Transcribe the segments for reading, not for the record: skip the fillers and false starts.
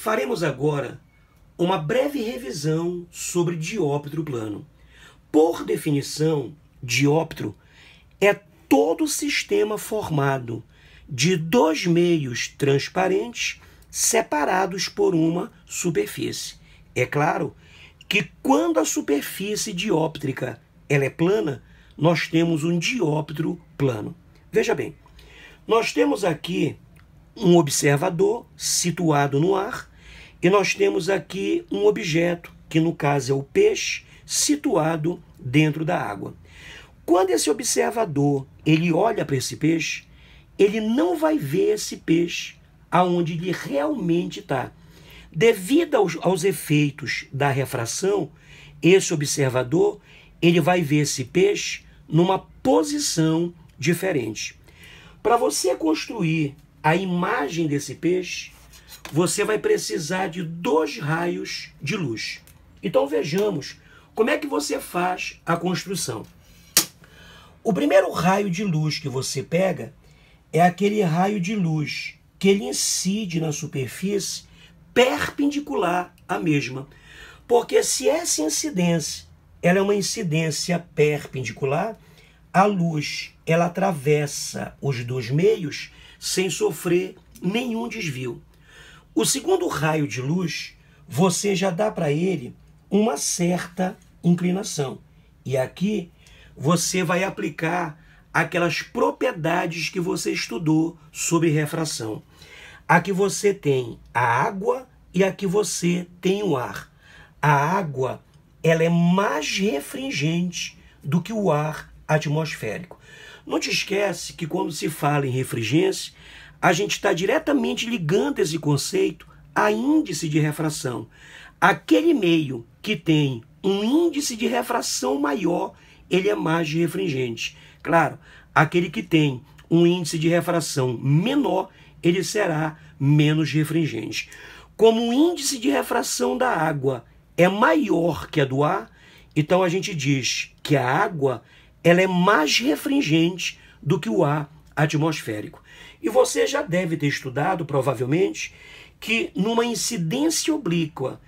Faremos agora uma breve revisão sobre dióptro plano. Por definição, dióptro é todo sistema formado de dois meios transparentes separados por uma superfície. É claro que quando a superfície dióptrica ela é plana, nós temos um dióptro plano. Veja bem, nós temos aqui um observador situado no ar e nós temos aqui um objeto, que no caso é o peixe, situado dentro da água. Quando esse observador ele olha para esse peixe, ele não vai ver esse peixe aonde ele realmente está. Devido aos efeitos da refração, esse observador ele vai ver esse peixe numa posição diferente. Para você construir a imagem desse peixe, você vai precisar de dois raios de luz. Então vejamos como é que você faz a construção. O primeiro raio de luz que você pega é aquele raio de luz que ele incide na superfície perpendicular à mesma. Porque se essa incidência ela é uma incidência perpendicular, a luz ela atravessa os dois meios sem sofrer nenhum desvio. O segundo raio de luz, você já dá para ele uma certa inclinação. E aqui você vai aplicar aquelas propriedades que você estudou sobre refração. Aqui você tem a água e aqui você tem o ar. A água ela é mais refringente do que o ar atmosférico. Não te esquece que quando se fala em refrigência, a gente está diretamente ligando esse conceito a índice de refração. Aquele meio que tem um índice de refração maior, ele é mais refringente. Claro, aquele que tem um índice de refração menor, ele será menos refringente. Como o índice de refração da água é maior que a do ar, então a gente diz que a água ela é mais refringente do que o ar atmosférico. E você já deve ter estudado, provavelmente, que numa incidência oblíqua,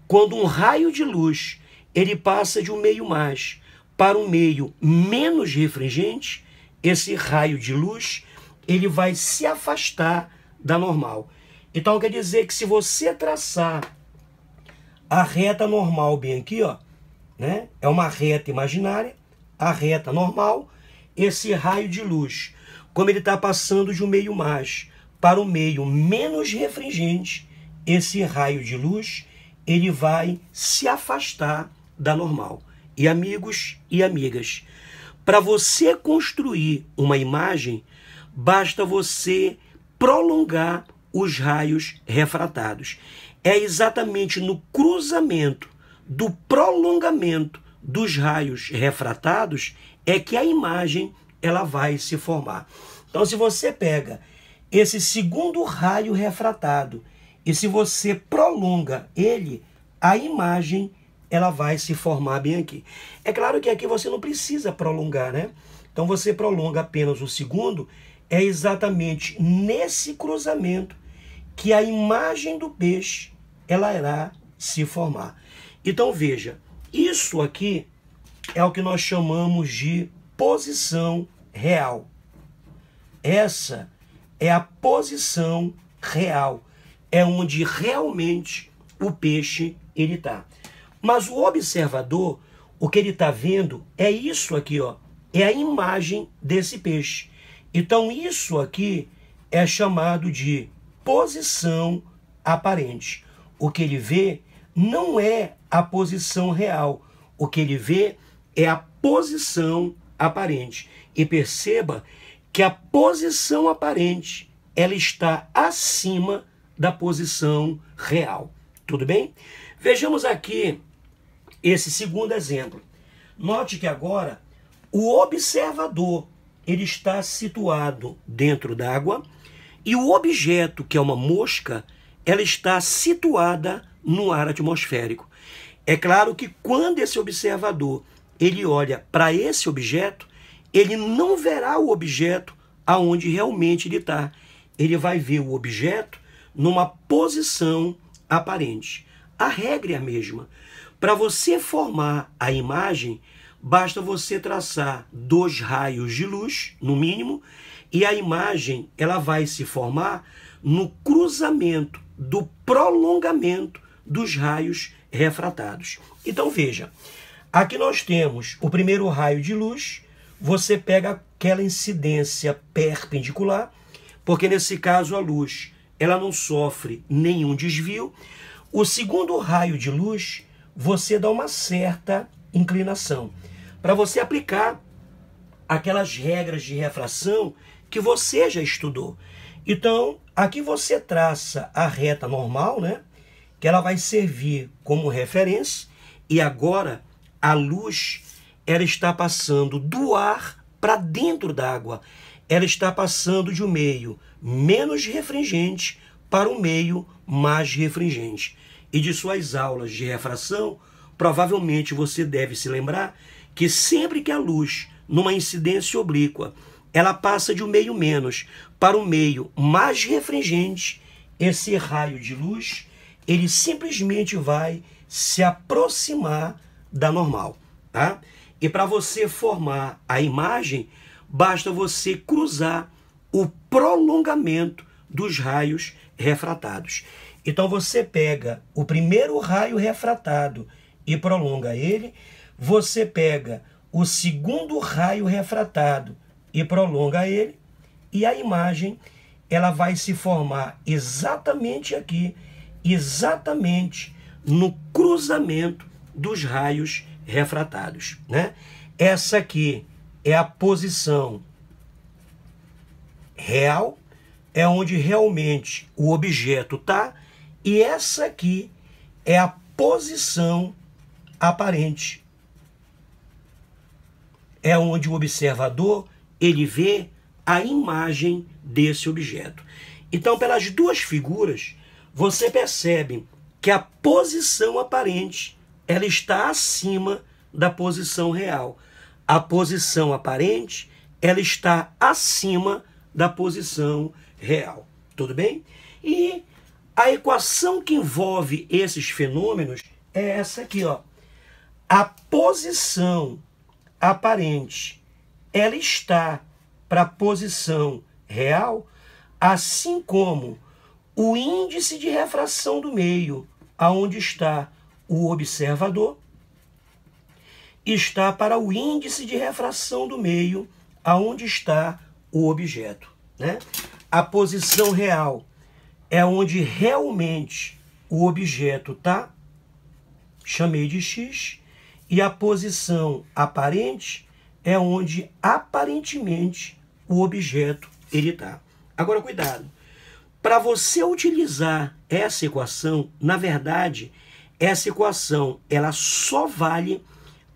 quando um raio de luz ele passa de um meio mais para um meio menos refringente, esse raio de luz ele vai se afastar da normal. Então quer dizer que se você traçar a reta normal bem aqui, ó, né? É uma reta imaginária, a reta normal, esse raio de luz, como ele está passando de um meio mais para um meio menos refringente, esse raio de luz ele vai se afastar da normal. E amigos e amigas, para você construir uma imagem, basta você prolongar os raios refratados. É exatamente no cruzamento do prolongamento dos raios refratados é que a imagem ela vai se formar. Então, se você pega esse segundo raio refratado e se você prolonga ele, a imagem ela vai se formar bem aqui. É claro que aqui você não precisa prolongar, né? Então você prolonga apenas o segundo, é exatamente nesse cruzamento que a imagem do peixe ela irá se formar. Então veja, isso aqui é o que nós chamamos de posição real. Essa é a posição real, é onde realmente o peixe ele está. Mas o observador, o que ele está vendo é isso aqui, ó, é a imagem desse peixe. Então isso aqui é chamado de posição aparente. O que ele vê não é a posição real, o que ele vê é a posição aparente. E perceba que a posição aparente ela está acima da posição real. Tudo bem? Vejamos aqui esse segundo exemplo. Note que agora o observador ele está situado dentro d'água e o objeto, que é uma mosca, ela está situada no ar atmosférico. É claro que quando esse observador ele olha para esse objeto, ele não verá o objeto aonde realmente ele está. Ele vai ver o objeto numa posição aparente. A regra é a mesma. Para você formar a imagem, basta você traçar 2 raios de luz, no mínimo, e a imagem ela vai se formar no cruzamento do prolongamento dos raios refratados. Então veja, aqui nós temos o primeiro raio de luz, você pega aquela incidência perpendicular, porque nesse caso a luz ela não sofre nenhum desvio. O segundo raio de luz, você dá uma certa inclinação, para você aplicar aquelas regras de refração que você já estudou. Então, aqui você traça a reta normal, né? Que ela vai servir como referência, e agora a luz ela está passando do ar para dentro d'água. Ela está passando de um meio menos refringente para um meio mais refringente. E de suas aulas de refração, provavelmente você deve se lembrar que sempre que a luz, numa incidência oblíqua, ela passa de um meio menos para um meio mais refringente, esse raio de luz, ele simplesmente vai se aproximar da normal, tá? E para você formar a imagem, basta você cruzar o prolongamento dos raios refratados. Então você pega o primeiro raio refratado e prolonga ele, você pega o segundo raio refratado e prolonga ele, e a imagem ela vai se formar exatamente aqui, exatamente no cruzamento dos raios refratados, né? Essa aqui é a posição real, é onde realmente o objeto está, e essa aqui é a posição aparente. É onde o observador ele vê a imagem desse objeto. Então, pelas duas figuras, você percebe que a posição aparente ela está acima da posição real. A posição aparente ela está acima da posição real. Tudo bem? E a equação que envolve esses fenômenos é essa aqui, ó. A posição aparente ela está para a posição real, assim como o índice de refração do meio, aonde está o observador, está para o índice de refração do meio, aonde está o objeto, né? A posição real é onde realmente o objeto está, chamei de x, e a posição aparente é onde aparentemente o objeto ele está. Agora, cuidado. Para você utilizar essa equação, na verdade, essa equação ela só vale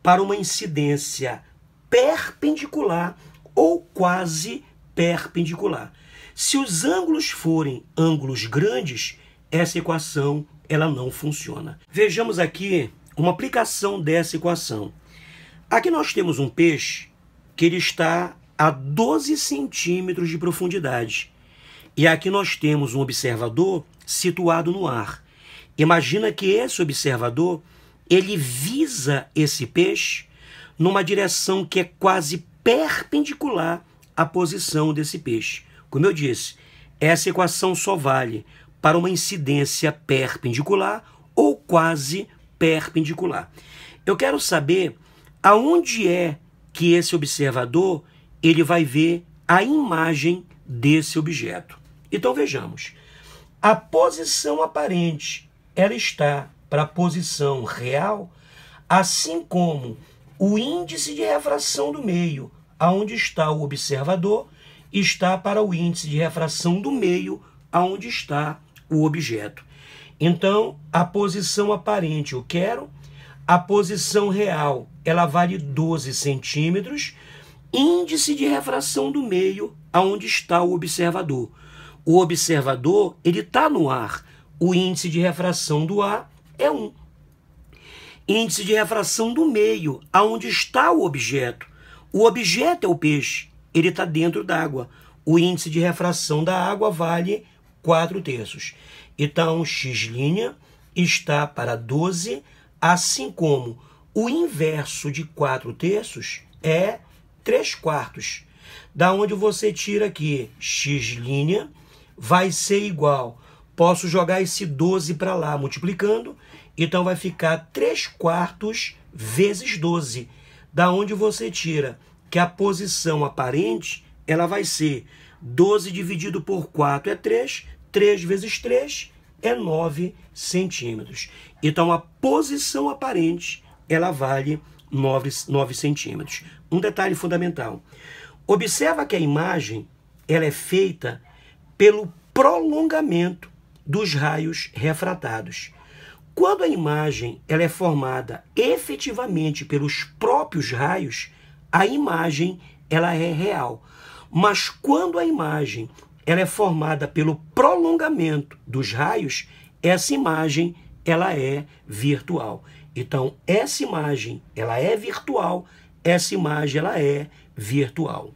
para uma incidência perpendicular ou quase perpendicular. Se os ângulos forem ângulos grandes, essa equação ela não funciona. Vejamos aqui uma aplicação dessa equação. Aqui nós temos um peixe que ele está a 12 centímetros de profundidade. E aqui nós temos um observador situado no ar. Imagina que esse observador, ele visa esse peixe numa direção que é quase perpendicular à posição desse peixe. Como eu disse, essa equação só vale para uma incidência perpendicular ou quase perpendicular. Eu quero saber aonde é que esse observador ele vai ver a imagem desse objeto. Então vejamos, a posição aparente ela está para a posição real, assim como o índice de refração do meio, aonde está o observador, está para o índice de refração do meio, aonde está o objeto. Então, a posição aparente eu quero, a posição real ela vale 12 centímetros, índice de refração do meio, aonde está o observador. O observador ele está no ar, o índice de refração do ar é 1. Índice de refração do meio, aonde está o objeto. O objeto é o peixe, ele está dentro d'água. O índice de refração da água vale 4/3. Então, x' está para 12, assim como o inverso de 4/3 é 3/4. Da onde você tira aqui x' vai ser igual, posso jogar esse 12 para lá, multiplicando, então vai ficar 3/4 vezes 12. Da onde você tira que a posição aparente, ela vai ser 12 dividido por 4 é 3, 3 vezes 3 é 9 centímetros. Então, a posição aparente, ela vale 9 centímetros. Um detalhe fundamental. Observa que a imagem, ela é feita pelo prolongamento dos raios refratados. Quando a imagem ela é formada efetivamente pelos próprios raios, a imagem ela é real. Mas quando a imagem ela é formada pelo prolongamento dos raios, essa imagem ela é virtual. Então, essa imagem ela é virtual, essa imagem ela é virtual.